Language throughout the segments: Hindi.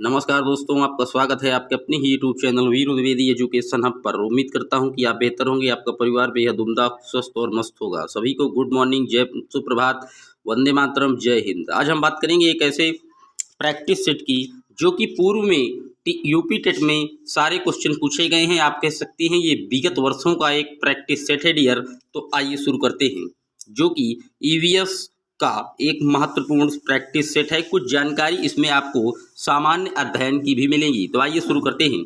नमस्कार दोस्तों, आपका स्वागत है आपके अपने ही यूट्यूब चैनल वीर द्विवेदी एजुकेशन हब पर। उम्मीद करता हूं कि आप बेहतर होंगे, आपका परिवार बेहद उम्दा, स्वस्थ और मस्त होगा। सभी को गुड मॉर्निंग, जय सुप्रभात, वंदे मातरम, जय हिंद। आज हम बात करेंगे एक ऐसे प्रैक्टिस सेट की जो कि पूर्व में यूपी टेट में सारे क्वेश्चन पूछे गए हैं। आप कह सकते हैं ये विगत वर्षों का एक प्रैक्टिस सेट है डियर। तो आइए शुरू करते हैं, जो कि ईवीएस का एक महत्वपूर्ण प्रैक्टिस सेट है। कुछ जानकारी इसमें आपको सामान्य अध्ययन की भी मिलेंगी। तो आइए शुरू करते हैं।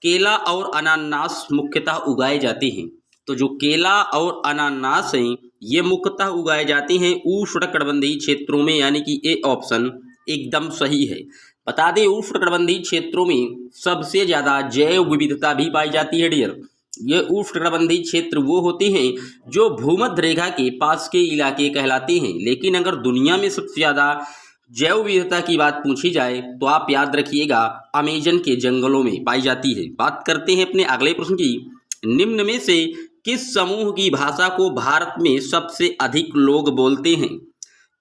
केला और अनानास मुख्यतः उगाए जाते हैं। तो जो केला और अनानास हैं ये मुख्यतः उगाए जाते हैं उष्णकटिबंधीय क्षेत्रों में, यानी कि ए ऑप्शन एकदम सही है। बता दें, उष्णकटिबंधीय क्षेत्रों में सबसे ज्यादा जैव विविधता भी पाई जाती है डियर। ये उष्णकटिबंधीय क्षेत्र वो होते हैं जो भूमध्य रेखा के पास के इलाके कहलाते हैं। लेकिन अगर दुनिया में सबसे ज्यादा जैव विविधता की बात पूछी जाए तो आप याद रखिएगा अमेजन के जंगलों में पाई जाती है। बात करते हैं अपने अगले प्रश्न की। निम्न में से किस समूह की भाषा को भारत में सबसे अधिक लोग बोलते हैं?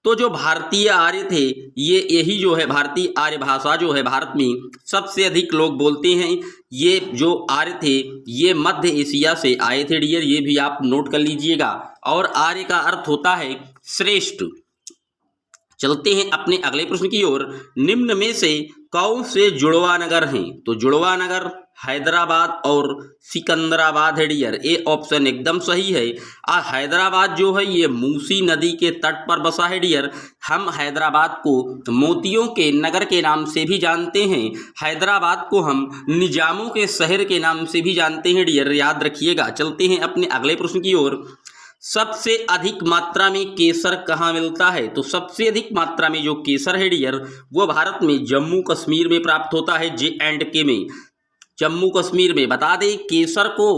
तो जो भारतीय आर्य थे, ये यही जो है भारतीय आर्य भाषा जो है भारत में सबसे अधिक लोग बोलते हैं। ये जो आर्य थे ये मध्य एशिया से आए थे डियर, ये भी आप नोट कर लीजिएगा। और आर्य का अर्थ होता है श्रेष्ठ। चलते हैं अपने अगले प्रश्न की ओर। निम्न में से कौन से जुड़वा नगर हैं? तो जुड़वा नगर हैदराबाद और सिकंदराबाद है डियर। ए ऑप्शन एकदम सही है। हैदराबाद जो है ये मूसी नदी के तट पर बसा है डियर। हम हैदराबाद को मोतियों के नगर के नाम से भी जानते हैं। हैदराबाद को हम निजामों के शहर के नाम से भी जानते हैं डियर, याद रखिएगा। चलते हैं अपने अगले प्रश्न की ओर। सबसे अधिक मात्रा में केसर कहाँ मिलता है? तो सबसे अधिक मात्रा में जो केसर है डियर वो भारत में जम्मू कश्मीर में प्राप्त होता है, J&K में, जम्मू कश्मीर में। बता दें केसर को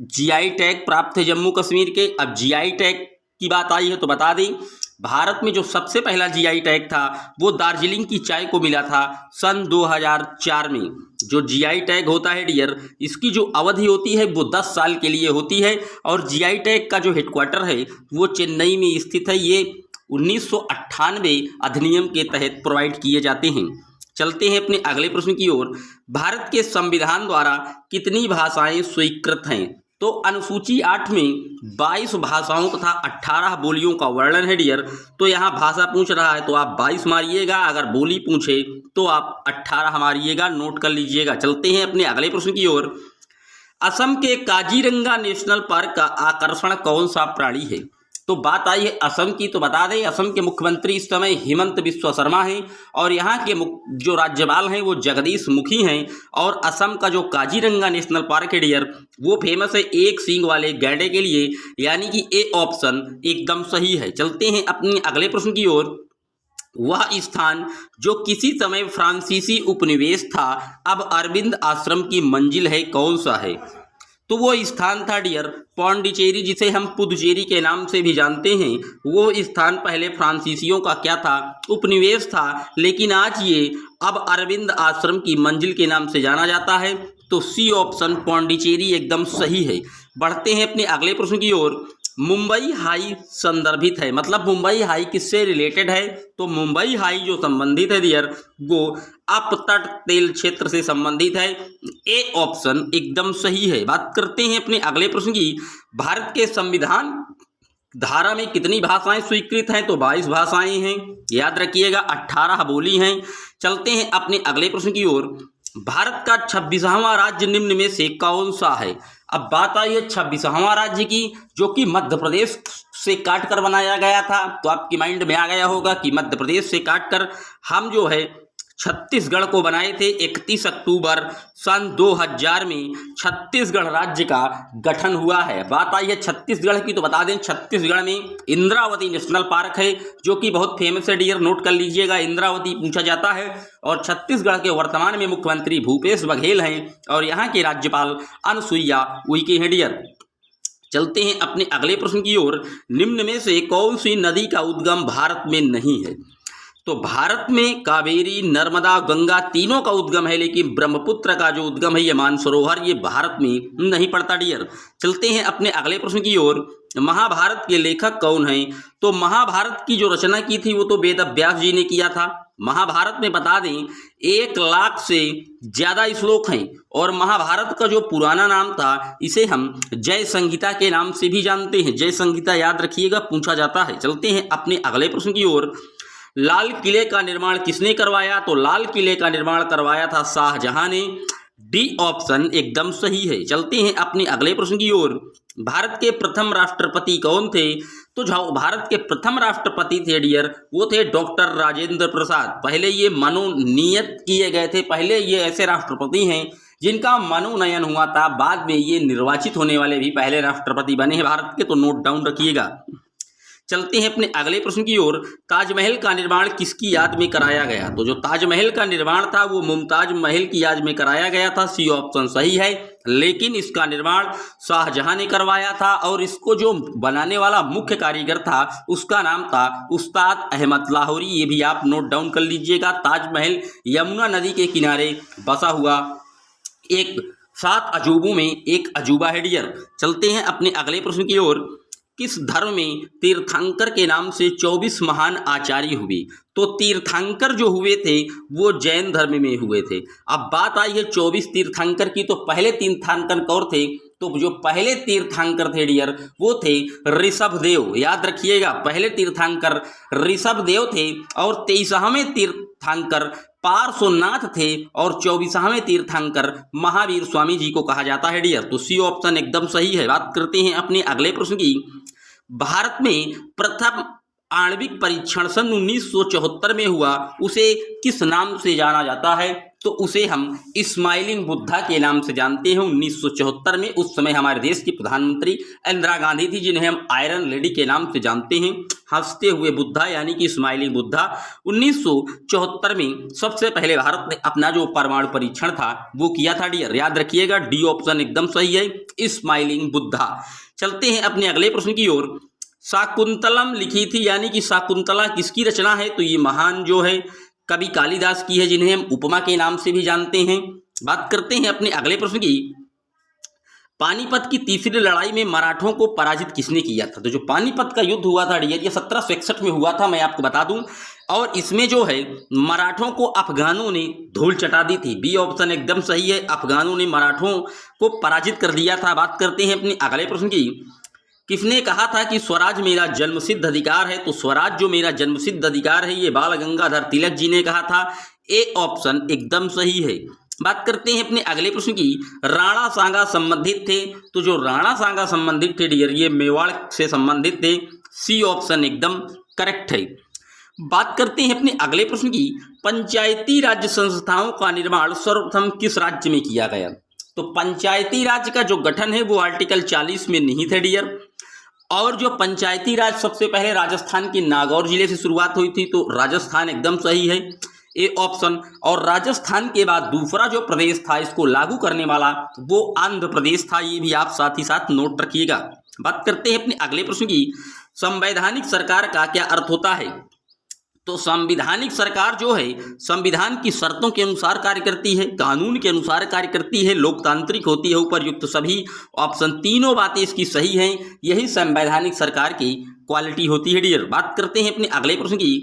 जीआई टैग प्राप्त है जम्मू कश्मीर के। अब जीआई टैग की बात आई है तो बता दें भारत में जो सबसे पहला जीआई टैग था वो दार्जिलिंग की चाय को मिला था सन 2004 में। जो जीआई टैग होता है डियर इसकी जो अवधि होती है वो 10 साल के लिए होती है। और जीआई टैग का जो हेडक्वार्टर है वो चेन्नई में स्थित है। ये 1998 अधिनियम के तहत प्रोवाइड किए जाते हैं। चलते हैं अपने अगले प्रश्न की ओर। भारत के संविधान द्वारा कितनी भाषाएं स्वीकृत हैं? तो अनुसूची 8 में 22 भाषाओं तथा 18 बोलियों का वर्णन है डियर। तो यहाँ भाषा पूछ रहा है तो आप 22 मारिएगा, अगर बोली पूछे तो आप 18 मारिएगा, नोट कर लीजिएगा। चलते हैं अपने अगले प्रश्न की ओर। असम के काजीरंगा नेशनल पार्क का आकर्षण कौन सा प्राणी है? तो बात आई है असम की, तो बता दें असम के मुख्यमंत्री इस समय हिमंत बिस्वा शर्मा हैं और यहाँ के जो राज्यपाल हैं वो जगदीश मुखी हैं। और असम का जो काजीरंगा नेशनल पार्क है डियर वो फेमस है एक सींग वाले गैंडे के लिए, यानी कि ए ऑप्शन एकदम सही है। चलते हैं अपने अगले प्रश्न की ओर। वह स्थान जो किसी समय फ्रांसीसी उपनिवेश था अब अरविंद आश्रम की मंजिल है, कौन सा है? तो वो स्थान था डियर पौंडीचेरी, जिसे हम पुदुचेरी के नाम से भी जानते हैं। वो स्थान पहले फ्रांसीसियों का क्या था? उपनिवेश था, लेकिन आज ये अब अरविंद आश्रम की मंजिल के नाम से जाना जाता है। तो सी ऑप्शन पौंडीचेरी एकदम सही है। बढ़ते हैं अपने अगले प्रश्न की ओर। मुंबई हाई संदर्भित है, मतलब मुंबई हाई किससे रिलेटेड है? तो मुंबई हाई जो संबंधित है डियर वो अपतट तेल क्षेत्र से संबंधित है। ए ऑप्शन एकदम सही है। बात करते हैं अपने अगले प्रश्न की। भारत के संविधान धारा में कितनी भाषाएं स्वीकृत हैं? तो 22 भाषाएं हैं, याद रखिएगा। 18 बोली हैं। चलते हैं अपने अगले प्रश्न की ओर। भारत का 26वां राज्य निम्न में से कौन सा है? अब बात आई है 26वां राज्य की, जो कि मध्य प्रदेश से काट कर बनाया गया था। तो आपकी माइंड में आ गया होगा कि मध्य प्रदेश से काट कर हम जो है छत्तीसगढ़ को बनाए थे। 31 अक्टूबर सन 2000 में छत्तीसगढ़ राज्य का गठन हुआ है। बात आई है छत्तीसगढ़ की, तो बता दें छत्तीसगढ़ में इंद्रावती नेशनल पार्क है जो कि बहुत फेमस है डियर, नोट कर लीजिएगा। इंद्रावती पूछा जाता है। और छत्तीसगढ़ के वर्तमान में मुख्यमंत्री भूपेश बघेल हैं और यहाँ के राज्यपाल अनुसुईया उइके हैं डियर। चलते हैं अपने अगले प्रश्न की ओर। निम्न में से कौन सी नदी का उद्गम भारत में नहीं है? तो भारत में कावेरी, नर्मदा, गंगा तीनों का उद्गम है, लेकिन ब्रह्मपुत्र का जो उद्गम है ये मानसरोवर, ये भारत में नहीं पड़ता डियर। चलते हैं अपने अगले प्रश्न की ओर। महाभारत के लेखक कौन हैं? तो महाभारत की जो रचना की थी वो तो वेद व्यास जी ने किया था। महाभारत में बता दें 1 लाख से ज्यादा श्लोक हैं और महाभारत का जो पुराना नाम था इसे हम जय संहिता के नाम से भी जानते हैं। जय संहिता याद रखिएगा, पूछा जाता है। चलते हैं अपने अगले प्रश्न की ओर। लाल किले का निर्माण किसने करवाया? तो लाल किले का निर्माण करवाया था शाहजहां ने। डी ऑप्शन एकदम सही है। चलते हैं अपने अगले प्रश्न की ओर। भारत के प्रथम राष्ट्रपति कौन थे? तो जो भारत के प्रथम राष्ट्रपति थे डियर वो थे डॉक्टर राजेंद्र प्रसाद। पहले ये मनोनीत किए गए थे, पहले ये ऐसे राष्ट्रपति हैं जिनका मनोनयन हुआ था, बाद में ये निर्वाचित होने वाले भी पहले राष्ट्रपति बने हैं भारत के, तो नोट डाउन रखिएगा। चलते हैं अपने अगले प्रश्न की ओर। ताजमहल का निर्माण किसकी याद में कराया गया? तो जो ताजमहल का निर्माण था वो मुमताज महल की याद में कराया गया था। सी ऑप्शन सही है, लेकिन इसका निर्माण शाहजहां ने करवाया था और इसको जो बनाने वाला मुख्य कारीगर था उसका नाम था उस्ताद अहमद लाहौरी। ये भी आप नोट डाउन कर लीजिएगा। ताजमहल यमुना नदी के किनारे बसा हुआ एक 7 अजूबों में एक अजूबा है डियर। चलते हैं अपने अगले प्रश्न की ओर। किस धर्म में तीर्थंकर के नाम से 24 महान आचार्य हुए? तो तीर्थंकर जो हुए थे वो जैन धर्म में हुए थे। अब बात आई है 24 तीर्थंकर की, तो पहले तीर्थंकर कौन थे? तो जो पहले तीर्थंकर थे डियर वो थे ऋषभदेव। याद रखिएगा, पहले तीर्थंकर ऋषभदेव थे और 23वें तीर्थंकर पार्श्वनाथ थे और 24वें तीर्थंकर महावीर स्वामी जी को कहा जाता है डियर। तो सी ऑप्शन एकदम सही है। बात करते हैं अपने अगले प्रश्न की। भारत में प्रथम आणविक परीक्षण सन 1974 में हुआ, उसे किस नाम से जाना जाता है? तो उसे हम स्माइलिंग बुद्धा के नाम से जानते हैं। 1974 में उस समय हमारे देश की प्रधानमंत्री इंदिरा गांधी थी, जिन्हें हम आयरन लेडी के नाम से जानते हैं। हंसते हुए बुद्धा यानी कि स्माइलिंग बुद्धा। 1974 में सबसे पहले भारत ने अपना जो परमाणु परीक्षण था वो किया था डियर। याद रखिएगा, डी ऑप्शन एकदम सही है, स्माइलिंग बुद्धा। चलते हैं अपने अगले प्रश्न की ओर। शाकुंतलम लिखी थी, यानी कि शाकुंतला किसकी रचना है? तो ये महान जो है कवि कालिदास की है, जिन्हें हम उपमा के नाम से भी जानते हैं। बात करते हैं अपने अगले प्रश्न की। पानीपत की तीसरी लड़ाई में मराठों को पराजित किसने किया था? तो जो पानीपत का युद्ध हुआ था डियर ये 1761 में हुआ था, मैं आपको बता दूं, और इसमें जो है मराठों को अफगानों ने धूल चटा दी थी। बी ऑप्शन एकदम सही है, अफगानों ने मराठों को पराजित कर दिया था। बात करते हैं अपने अगले प्रश्न की। किसने कहा था कि स्वराज मेरा जन्मसिद्ध अधिकार है? तो स्वराज जो मेरा जन्मसिद्ध अधिकार है ये बाल गंगाधर तिलक जी ने कहा था। ए ऑप्शन एकदम सही है। बात करते हैं अपने अगले प्रश्न की। राणा सांगा संबंधित थे? तो जो राणा सांगा संबंधित थे डियर ये मेवाड़ से संबंधित थे। सी ऑप्शन एकदम करेक्ट है। बात करते हैं अपने अगले प्रश्न की। पंचायती राज्य संस्थाओं का निर्माण सर्वप्रथम किस राज्य में किया गया? तो पंचायती राज्य का जो गठन है वो आर्टिकल 40 में निहित है डियर। और जो पंचायती राज सबसे पहले राजस्थान के नागौर जिले से शुरुआत हुई थी, तो राजस्थान एकदम सही है, ए ऑप्शन। और राजस्थान के बाद दूसरा जो प्रदेश था इसको लागू करने वाला वो आंध्र प्रदेश था। ये भी आप साथ ही साथ नोट रखिएगा। बात करते हैं अपने अगले प्रश्न की। संवैधानिक सरकार का क्या अर्थ होता है? तो संवैधानिक सरकार जो है संविधान की शर्तों के अनुसार कार्य करती है, कानून के अनुसार कार्य करती है, लोकतांत्रिक होती है। उपर्युक्त सभी ऑप्शन तीनों बातें इसकी सही हैं। यही संवैधानिक सरकार की क्वालिटी होती है डियर। बात करते हैं अपने अगले प्रश्न की।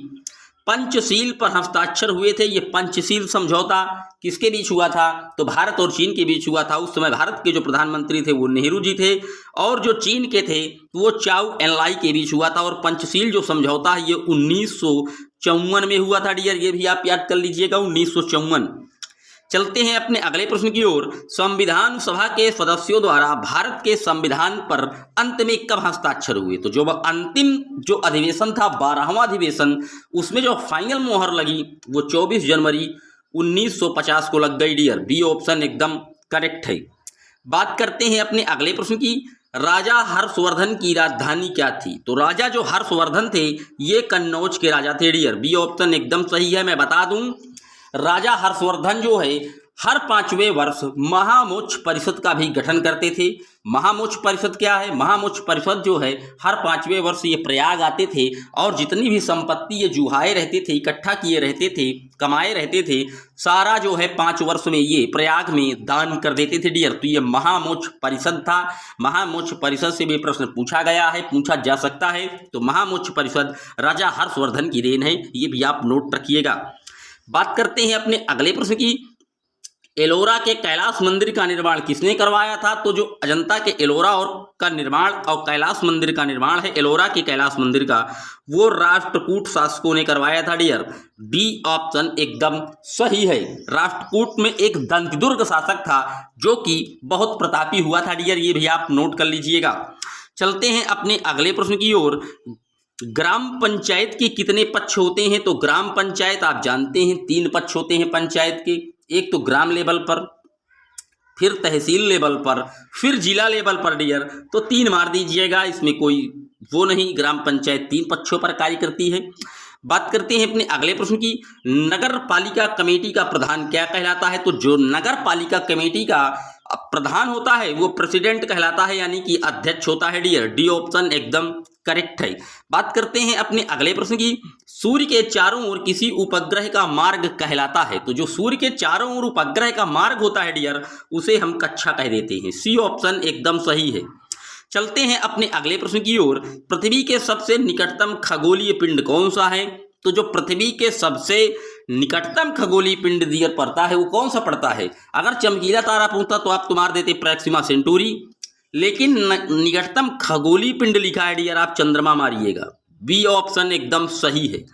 पंचशील पर हस्ताक्षर हुए थे। ये पंचशील समझौता किसके बीच हुआ था? तो भारत और चीन के बीच हुआ था। उस समय भारत के जो प्रधानमंत्री थे वो नेहरू जी थे और जो चीन के थे वो चाउ एनलाई के बीच हुआ था। और पंचशील जो समझौता है ये 1954 में हुआ था डियर। ये भी आप याद कर लीजिएगा, 1954। चलते हैं अपने अगले प्रश्न की ओर। संविधान सभा के सदस्यों द्वारा भारत के संविधान पर अंत में कब हस्ताक्षर हुए? तो जो अंतिम जो अधिवेशन था 12वां अधिवेशन, उसमें जो फाइनल मोहर लगी वो 24 जनवरी 1950 को लग गई डियर। बी ऑप्शन एकदम करेक्ट है। बात करते हैं अपने अगले प्रश्न की। राजा हर्षवर्धन की राजधानी क्या थी? तो राजा जो हर्षवर्धन थे ये कन्नौज के राजा थे डियर। बी ऑप्शन एकदम सही है। मैं बता दूं राजा हर्षवर्धन जो है हर 5वें वर्ष महामोक्ष परिषद का भी गठन करते थे। महामोक्ष परिषद क्या है? महामोक्ष परिषद जो है हर 5वें वर्ष ये प्रयाग आते थे और जितनी भी संपत्ति ये जुहाए रहते थे, इकट्ठा किए रहते थे, कमाए रहते थे, सारा जो है 5 वर्ष में ये प्रयाग में दान कर देते थे डियर। तो ये महामोक्ष परिषद था। महामोक्ष परिषद से भी प्रश्न पूछा गया है, पूछा जा सकता है। तो महामोक्ष परिषद राजा हर्षवर्धन की देन है, ये भी आप नोट रखिएगा। बात करते हैं अपने अगले प्रश्न की। एलोरा के कैलाश मंदिर का निर्माण किसने करवाया था? तो जो अजंता के एलोरा और का निर्माण और कैलाश मंदिर का निर्माण है, एलोरा के कैलाश मंदिर का, वो राष्ट्रकूट शासकों ने करवाया था डियर। डी ऑप्शन एकदम सही है। राष्ट्रकूट में एक दंतदुर्ग शासक था जो कि बहुत प्रतापी हुआ था डियर, ये भी आप नोट कर लीजिएगा। चलते हैं अपने अगले प्रश्न की ओर। ग्राम पंचायत के कितने पक्ष होते हैं? तो ग्राम पंचायत आप जानते हैं 3 पक्ष होते हैं पंचायत के। एक तो ग्राम लेवल पर, फिर तहसील लेवल पर, फिर जिला लेवल पर डियर। तो 3 मार दीजिएगा, इसमें कोई वो नहीं, ग्राम पंचायत 3 पक्षों पर कार्य करती है। बात करते हैं अपने अगले प्रश्न की। नगर पालिका कमेटी का प्रधान क्या कहलाता है? तो जो नगर पालिका कमेटी का प्रधान होता है वो प्रेसिडेंट कहलाता है, यानी कि अध्यक्ष होता है डियर। डी ऑप्शन एकदम करेक्ट है। बात करते हैं अपने अगले प्रश्न की। सूर्य के चारों ओर किसी उपग्रह का मार्ग कहलाता है? तो जो सूर्य के चारों ओर उपग्रह का मार्ग होता है डियर, उसे हम कक्षा कह देते हैं। सी ऑप्शन एकदम सही है। चलते हैं अपने अगले प्रश्न की ओर। पृथ्वी के सबसे निकटतम खगोलीय पिंड कौन सा है? तो जो पृथ्वी के सबसे निकटतम खगोलीय पिंड डियर पड़ता है वो कौन सा पड़ता है? अगर चमकीला तारा पूछता तो आप मार देते प्रैक्सिमा सेंटूरी, लेकिन निकटतम खगोलीय पिंड लिखा है डियर, आप चंद्रमा मारिएगा। बी ऑप्शन एकदम सही है।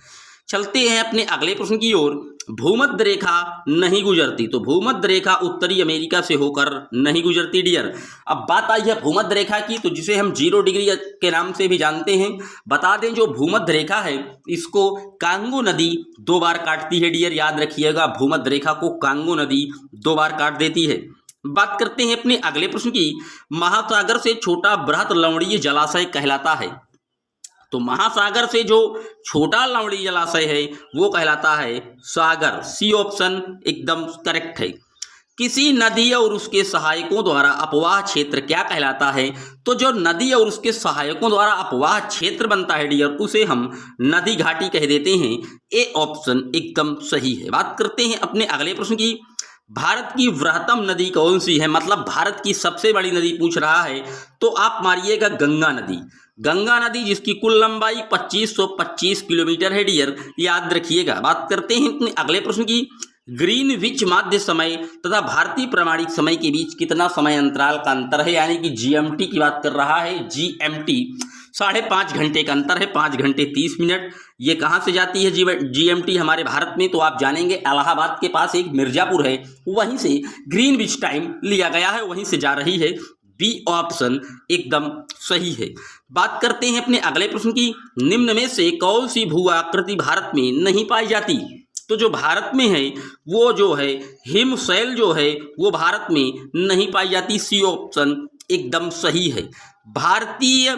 चलते हैं अपने अगले प्रश्न की ओर। भूमध्य रेखा नहीं गुजरती? तो भूमध्य रेखा उत्तरी अमेरिका से होकर नहीं गुजरती डियर। अब बात आई है भूमध्य रेखा की, तो जिसे हम 0 डिग्री के नाम से भी जानते हैं। बता दें जो भूमध्य रेखा है इसको कांगो नदी 2 बार काटती है डियर, याद रखिएगा। भूमध्य रेखा को कांगो नदी 2 बार काट देती है। बात करते हैं अपने अगले प्रश्न की। महासागर से छोटा बृहत लवणीय जलाशय कहलाता है? तो महासागर से जो छोटा लवणीय जलाशय है वो कहलाता है सागर। सी ऑप्शन एकदम करेक्ट है। किसी नदी और उसके सहायकों द्वारा अपवाह क्षेत्र क्या कहलाता है? तो जो नदी और उसके सहायकों द्वारा अपवाह क्षेत्र बनता है डियर, उसे हम नदी घाटी कह देते हैं। ए ऑप्शन एकदम सही है। बात करते हैं अपने अगले प्रश्न की। भारत की वृहत्तम नदी कौन सी है? मतलब भारत की सबसे बड़ी नदी पूछ रहा है, तो आप मारिएगा गंगा नदी। गंगा नदी जिसकी कुल लंबाई 2525 किलोमीटर है डियर, याद रखिएगा। बात करते हैं अपने अगले प्रश्न की। ग्रीनविच माध्य समय तथा भारतीय प्रमाणिक समय के बीच कितना समय अंतराल का अंतर है? यानी कि जीएमटी की बात कर रहा है। जीएमटी 5.5 घंटे का अंतर है, 5 घंटे 30 मिनट। ये कहाँ से जाती है जीएमटी हमारे भारत में? तो आप जानेंगे इलाहाबाद के पास एक मिर्जापुर है, वहीं से ग्रीनविच टाइम लिया गया है, वहीं से जा रही है। बी ऑप्शन एकदम सही है। बात करते हैं अपने अगले प्रश्न की। निम्न में से कौन सी भू आकृति भारत में नहीं पाई जाती? तो जो भारत में है वो जो है हिमशैल जो है वो भारत में नहीं पाई जाती। सी ऑप्शन एकदम सही है। भारतीय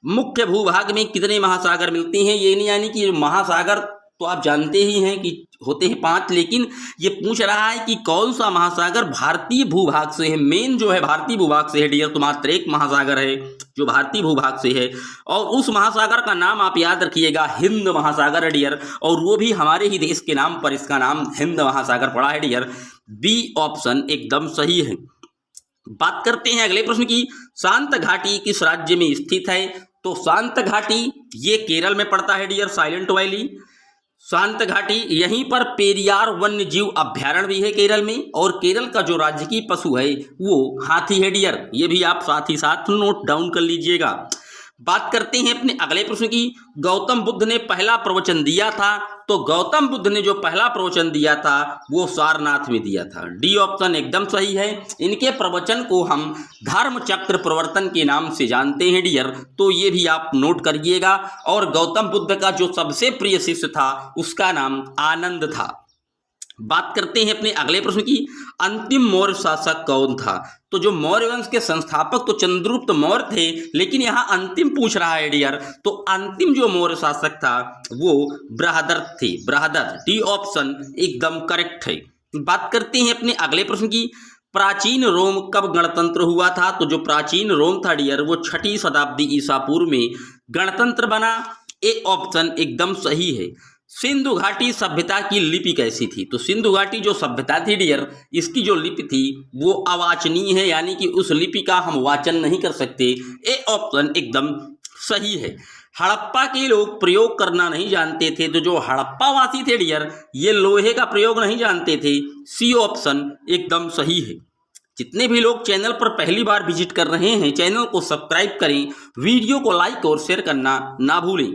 मुख्य भूभाग में कितने महासागर मिलते हैं? ये नहीं, यानी कि महासागर तो आप जानते ही हैं कि होते हैं 5, लेकिन ये पूछ रहा है कि कौन सा महासागर भारतीय भूभाग से है। मेन जो है भारतीय भूभाग से है डियर, तो मात्र एक महासागर है जो भारतीय भूभाग से है, और उस महासागर का नाम आप याद रखिएगा, हिंद महासागर है डियर, और वो भी हमारे ही देश के नाम पर इसका नाम हिंद महासागर पड़ा है डियर। बी ऑप्शन एकदम सही है। बात करते हैं अगले प्रश्न की। शांत घाटी किस राज्य में स्थित है? तो शांत घाटी ये केरल में पड़ता है डियर, साइलेंट वैली। शांत घाटी, यहीं पर पेरियार वन्य जीव अभ्यारण्य भी है केरल में, और केरल का जो राजकीय पशु है वो हाथी है डियर। ये भी आप साथ ही साथ नोट डाउन कर लीजिएगा। बात करते हैं अपने अगले प्रश्न की। गौतम बुद्ध ने पहला प्रवचन दिया था? तो गौतम बुद्ध ने जो पहला प्रवचन दिया था वो सारनाथ में दिया था। डी ऑप्शन एकदम सही है। इनके प्रवचन को हम धर्म चक्र प्रवर्तन के नाम से जानते हैं डियर, तो ये भी आप नोट करिएगा। और गौतम बुद्ध का जो सबसे प्रिय शिष्य था उसका नाम आनंद था। बात करते हैं अपने अगले प्रश्न की। अंतिम मौर्य शासक कौन था? तो जो मौर्य वंश के संस्थापक तो चंद्रगुप्त मौर्य थे, लेकिन यहाँ अंतिम पूछ रहा है डियर, तो अंतिम जो मौर्य शासक था वो बृहदर्थ थे। बृहदर्थ, डी ऑप्शन एकदम करेक्ट है। बात करते हैं अपने अगले प्रश्न की, प्राचीन रोम कब गणतंत्र हुआ था? तो जो प्राचीन रोम था डियर वो 6वीं शताब्दी ईसा पूर्व में गणतंत्र बना। ए ऑप्शन एकदम सही है। सिंधु घाटी सभ्यता की लिपि कैसी थी? तो सिंधु घाटी जो सभ्यता थी डियर, इसकी जो लिपि थी वो अवाचनीय है, यानी कि उस लिपि का हम वाचन नहीं कर सकते। ए ऑप्शन एकदम सही है। हड़प्पा के लोग प्रयोग करना नहीं जानते थे, तो जो हड़प्पा वासी थे डियर ये लोहे का प्रयोग नहीं जानते थे। सी ऑप्शन एकदम सही है। जितने भी लोग चैनल पर पहली बार विजिट कर रहे हैं, चैनल को सब्सक्राइब करें, वीडियो को लाइक और शेयर करना ना भूलें।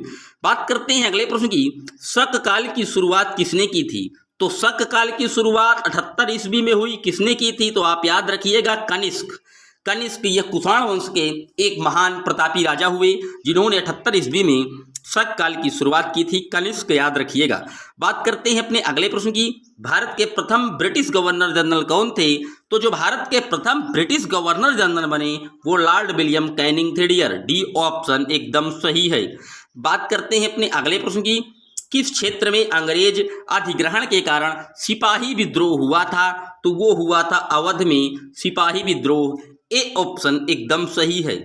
बात करते हैं अगले प्रश्न की, शक काल की शुरुआत किसने की थी? तो शक काल की शुरुआत 78 ईस्वी में हुई। किसने की थी? तो आप याद रखिएगा, कनिष्क। कनिष्क ये कुषाण वंश के एक महान प्रतापी राजा हुए जिन्होंने 78 ईस्वी में शक काल की शुरुआत की थी। कनिष्क याद रखिएगा। बात करते हैं अपने अगले प्रश्न की, भारत के प्रथम ब्रिटिश गवर्नर जनरल कौन थे? तो जो भारत के प्रथम ब्रिटिश गवर्नर जनरल बने वो लॉर्ड विलियम कैनिंग थे डियर। डी ऑप्शन एकदम सही है। बात करते हैं अपने अगले प्रश्न की, किस क्षेत्र में अंग्रेज अधिग्रहण के कारण सिपाही विद्रोह हुआ था? तो वो हुआ था अवध में सिपाही विद्रोह। ए ऑप्शन एकदम सही है।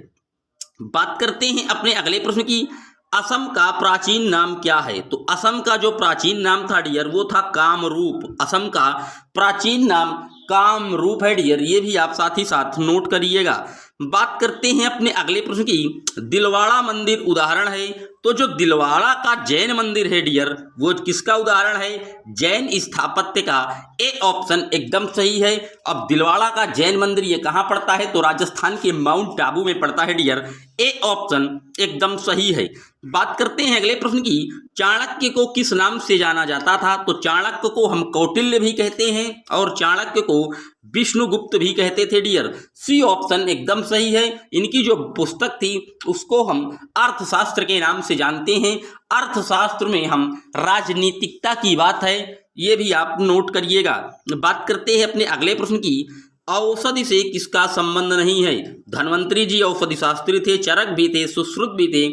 बात करते हैं अपने अगले प्रश्न की, असम का प्राचीन नाम क्या है? तो असम का जो प्राचीन नाम था डियर वो था कामरूप। असम का प्राचीन नाम कामरूप है डियर, ये भी आप साथ ही साथ नोट करिएगा। बात करते हैं अपने अगले प्रश्न की, दिलवाड़ा मंदिर उदाहरण है? तो जो दिलवाड़ा का जैन मंदिर है डियर वो किसका उदाहरण है? जैन स्थापत्य का। ए ऑप्शन एकदम सही है। अब दिलवाड़ा का जैन मंदिर ये कहाँ पड़ता है? तो राजस्थान के माउंट आबू में पड़ता है डियर। ए ऑप्शन एकदम सही है। बात करते हैं अगले प्रश्न की, चाणक्य को किस नाम से जाना जाता था? तो चाणक्य को हम कौटिल्य भी कहते हैं और चाणक्य को विष्णुगुप्त भी कहते थे डियर। सी ऑप्शन एकदम सही है। इनकी जो पुस्तक थी उसको हम अर्थशास्त्र के नाम से जानते हैं। अर्थशास्त्र में हम राजनीतिकता की बात है, ये भी आप नोट करिएगा। बात करते हैं अपने अगले प्रश्न की, औषधि से किसका संबंध नहीं है? धन्वंतरी जी औषधि शास्त्री थे, चरक भी थे, सुश्रुत भी थे,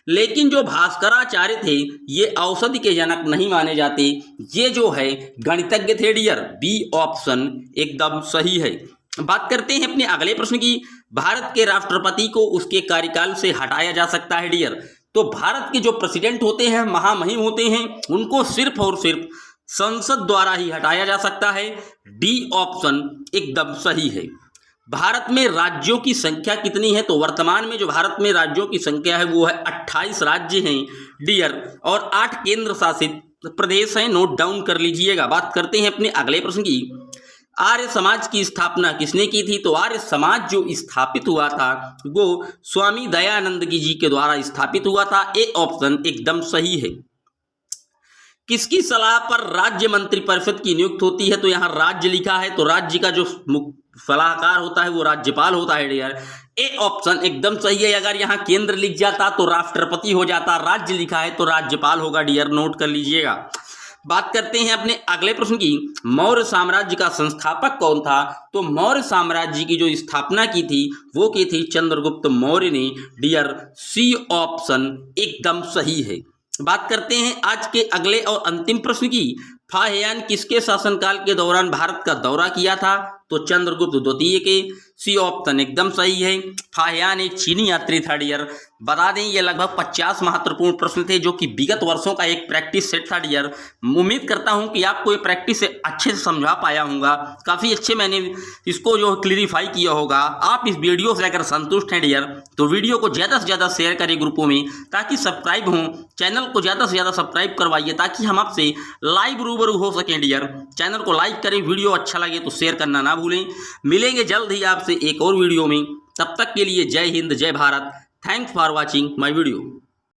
लेकिन जो भास्कराचार्य थे ये औषधि के जनक नहीं माने जाते। ये जो है गणितज्ञ थे डियर। बी ऑप्शन एकदम सही है। बात करते हैं अपने अगले प्रश्न की, भारत के राष्ट्रपति को उसके कार्यकाल से हटाया जा सकता है डियर। तो भारत के जो प्रेसिडेंट होते हैं, महामहिम होते हैं, उनको सिर्फ और सिर्फ संसद द्वारा ही हटाया जा सकता है। डी ऑप्शन एकदम सही है। भारत में राज्यों की संख्या कितनी है? तो वर्तमान में जो भारत में राज्यों की संख्या है वो है 28 राज्य हैं डियर और 8 केंद्र शासित प्रदेश हैं। नोट डाउन कर लीजिएगा। बात करते हैं अपने अगले प्रश्न की, आर्य समाज की स्थापना किसने की थी? तो आर्य समाज जो स्थापित हुआ था वो स्वामी दयानंद जी के द्वारा स्थापित हुआ था। ए ऑप्शन एकदम सही है। किसकी सलाह पर राज्य मंत्री परिषद की नियुक्त होती है? तो यहाँ राज्य लिखा है, तो राज्य का जो सलाहकार होता है वो राज्यपाल होता है डियर। ए ऑप्शन एकदम सही है। अगर यहाँ केंद्र लिख जाता तो राष्ट्रपति हो जाता, राज्य लिखा है तो राज्यपाल होगा डियर। नोट कर लीजिएगा। बात करते हैं अपने अगले प्रश्न की, मौर्य साम्राज्य का संस्थापक कौन था? तो मौर्य साम्राज्य की जो स्थापना की थी वो की थी चंद्रगुप्त मौर्य ने डियर। सी ऑप्शन एकदम सही है। बात करते हैं आज के अगले और अंतिम प्रश्न की, फाहियान किसके शासनकाल के दौरान भारत का दौरा किया था? तो चंद्रगुप्त द्वितीय के। सी ऑप्शन एकदम सही है। फाहियान एक चीनी यात्री था डियर। बता दें ये लगभग 50 महत्वपूर्ण प्रश्न थे जो कि विगत वर्षों का एक प्रैक्टिस सेट था डियर। उम्मीद करता हूं कि आपको ये प्रैक्टिस से अच्छे से समझा पाया हूँगा। काफ़ी अच्छे मैंने इसको जो क्लियरिफाई किया होगा। आप इस वीडियो से अगर संतुष्ट हैं डियर तो वीडियो को ज़्यादा से ज़्यादा शेयर करें ग्रुपों में, ताकि सब्सक्राइब हों। चैनल को ज़्यादा से ज़्यादा सब्सक्राइब करवाइए ताकि हम आपसे लाइव रूबरू हो सकें डियर। चैनल को लाइक करें, वीडियो अच्छा लगे तो शेयर करना ना भूलें। मिलेंगे जल्द ही आपसे एक और वीडियो में। तब तक के लिए जय हिंद, जय Bharat. Thanks for watching my video.